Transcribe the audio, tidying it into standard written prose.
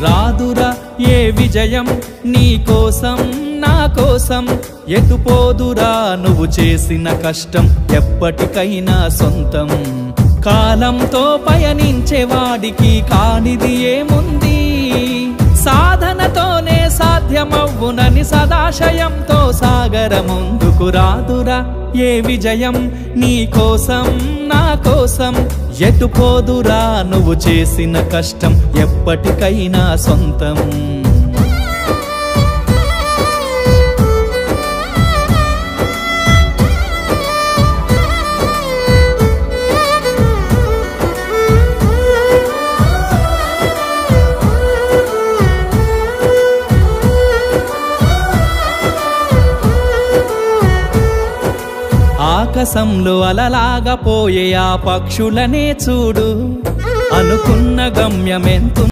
రాదురా ఏ విజయం నీ కోసం నా కోసం, ఎటుపోదురా నువ్వు చేసిన కష్టం ఎప్పటికైనా సొంతం. కాలంతో పయనించేవాడికి కానిది ఏముంది, సాధనతోనే సాధ్యమవ్వునని సదాశయంతో సాగర ముందుకు. రాదురా ఏ విజయం నీ కోసం నా కోసం, ఎటుపోదురా నువ్వు చేసిన కష్టం ఎప్పటికైనా సొంతం. ఆకాశంలో అలలాగా పోయే ఆ పక్షులనే చూడు, అనుకున్న గమ్యమెంతు